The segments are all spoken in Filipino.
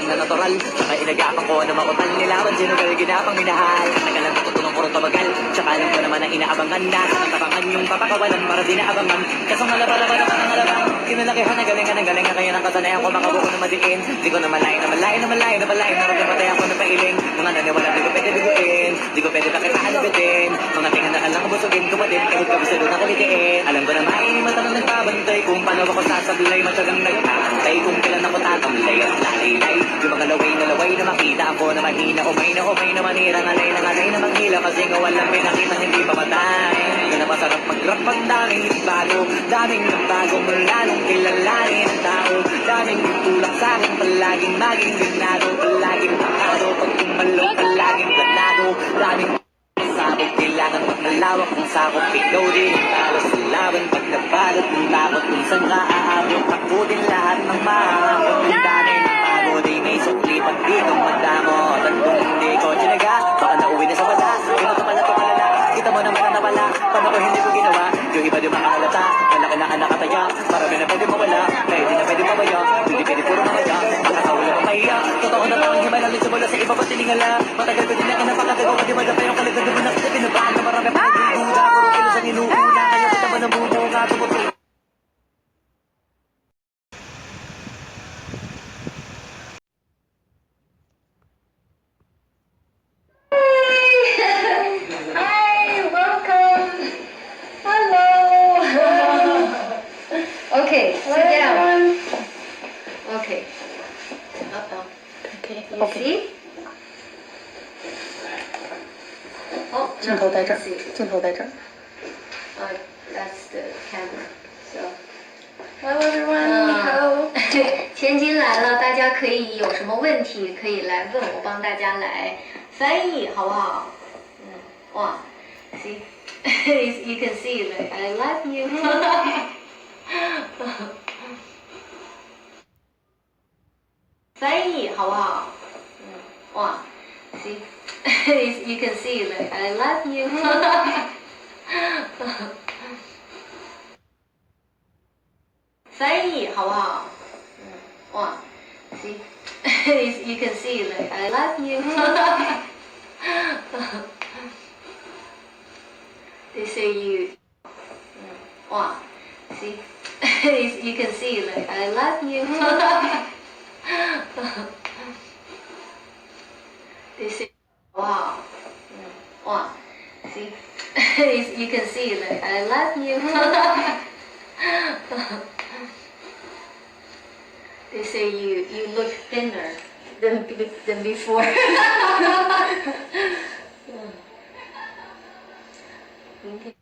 na natural. Saka inagapan ko na mautal nilawan, sinugal ginapang minahal. Nagalang matutulong ko rin tumagal, tsaka alam ko naman ang inaabangan na. Natabangan yung papakawalan para di naabangan. Kaso ngalaba-laba naman ang alabang, kinalakihan na galing nga kaya ng kasanayan ko makabuko na madiin. Di ko na malayo, narating patay ako na pailing. Mga naniwala, di ko pwede biguin, di ko pwede pakipahalabitin. Mga tinga na alang busugin ko pa din, kahit kabisado na kalitiin. Alam ko na mainimata na nagbabantay, kung paano ako sasablay, matyagang nagkakantay. Kung kailan ako tatamlay at lalaylay, yung mga laway na makita ako na mahina. Umay na manira, ngalay na manghila, kasi nga walang pinakita hindi pa matay. Kaya napasarap mag-rap ang daming bago, daming nagbago mula nung kilalanin ang tao. Daming tulak sa akin, palaging maging ganado, palaging pakado, pag tumalo, palaging planado. Daming sabog, kailangan magmalawak ng sakop. Ikaw din ang talo sa laban, pag nabalot ng takot, kung saan ka aabot, takbo din lahat ng mahakot. Ang dami ng bago, di may sukli, pag di kang madamot. At kung hindi ko tinaga, baka nauwi na sa wala. Ganito pala to kalala, kita mo naman ang nawala. Paano ko hindi ko ginawa, yung iba di makahalata. Malaki na ang nakataya, marami na pwede mawala, pwede na pwede mawaya, hindi pwede puro mamaya. Nakakawala pa mahiya, totoo na parang himay namin simula sa iba pa tiningala. Matagal ko din na napakatago, kasi madapa yung kalagad mo na kasi pinabaan na marami pa nagdududa. Puro kilos ang inuuna, kaya kita ba nabubuka, tumutuloy. Hi, welcome. Hello. Okay, sit down. Okay. Okay. You see? Oh, 镜头在这儿 see. 镜头在这儿。 That's the camera. So. Hello everyone，你好。千金来了，大家可以有什么问题可以来问我，帮大家来翻译，好不好？哇，see, you can see like I love you 。翻译好不好？哇，see, you can see like I love you 。翻译好不好？哇，see, you can see like I love you 。They say you. 哇，see, you can see like I love you 。They say 好不好？哇，see, you can see like I love you 。They say you look thinner than before 。明天。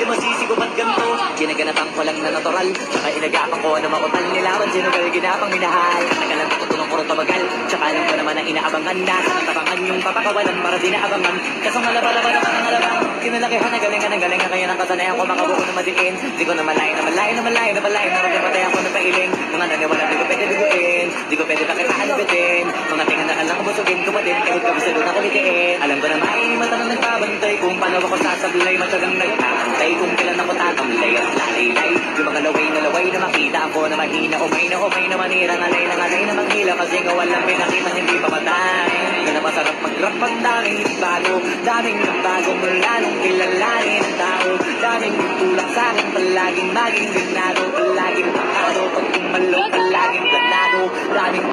masisigo ba't ganito? Ginaganapang ko lang na natural, tsaka inagapan ko na makutan nilaban, sinugal ginapang minahal. Nakalang tutulong ko rin tumagal, tsaka alam ko naman ang inaabangan na sa natapangan yung papakawalan para di naabangan. Kasong halaba-laba naman ang alabang, kinalakihan na galingan ng galingan, kaya nang kasanayan ko makabuo na madiin. Di ko na malayo na malayo na malayo na malayo na rin patay ako na pailing. Mga naniwala di ko pwede biguin, di ko pwede pakitaan bitin. Mga tingan na alang busugin ko pa din, kahit kabisa doon ako litiin. Alam ko na may mata na nagbabantay, kung paano ako sasablay, matyagang nagtatay. Kung kailan ako tatamlay at lalaylay, yung mga laway na makita ako na mahina, umay na manira, ngalay na manghila, kasi nga walang pinakita hindi pa patay. Na napasarap mag-rap ang daming bago, daming nagbago mula nung kilalanin ang tao. Daming tulak sa akin, palaging maging ganado, palaging pakado, pag tumalo, palaging ganado. Daming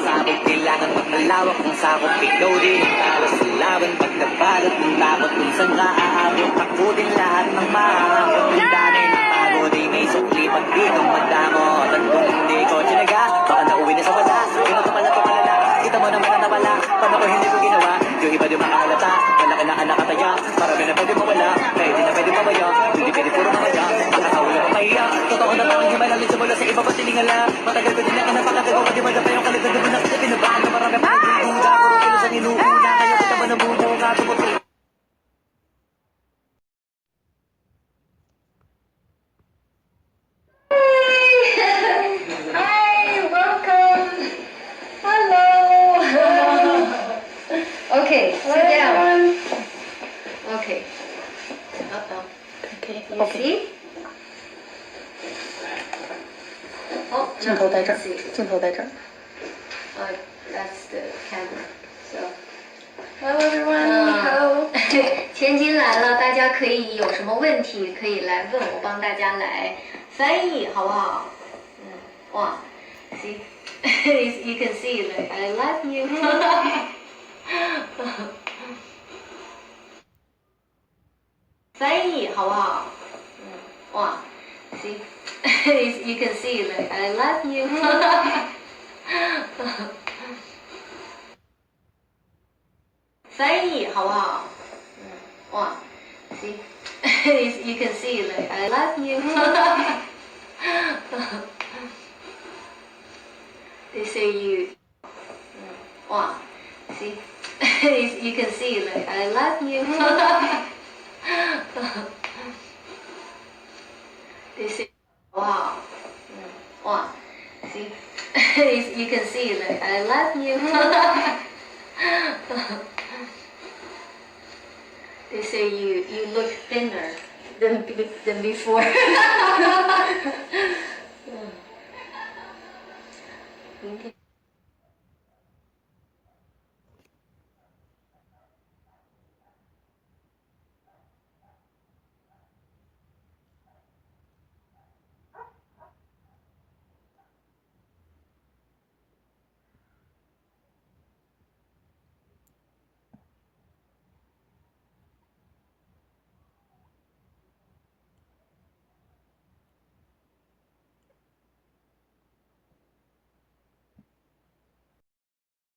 sabog, kailangan magmalawak ng sakop, ikaw din ang talo sa laban. Pag nabalot ng takot, kung saan ka aabot, takbo din lahat ng mahakot. Ang dami ng bago, di may sukli, pag di kang madamot. At kung hindi ko tinaga, baka nauwi na sa wala. Ganito pala to kalala, kita mo naman na nawala. Paano ko hindi ko ginawa, yung iba di makahalata. Malaki na anak kataya, marami na pwede mawala. Kaya di na pwede mawaya, hindi pwede puro mamaya. Makakawala pa mahiya, totoo na parang himalalin sa mula sa iba pa tiningala. Matagal ko din na napakatago, pati madapa yung kalagad mo na kita pinabaan na marami pa nagduda. Puro kilo sa ninuuna, kaya kita ba nabubuka, tumutuloy. Hi, welcome. Hello. Okay, sit down. Okay. Uh-oh. Okay. You see? Oh, 镜头在这儿 no, you see.，镜头在这儿。 That's the camera. So. Hello everyone. Hello. 千金来了，大家可以有什么问题可以来问我，帮大家来翻译，好不好？哇，see, you can see like I love you. 翻译好不好？哇，see, you can see like I love you. 翻译好不好？哇，see, you can see like I love you. They say you. 哇，see, you can see like I love you. They say 好不好？哇，see, you can see like I love you. They say you look thinner than before. 明天。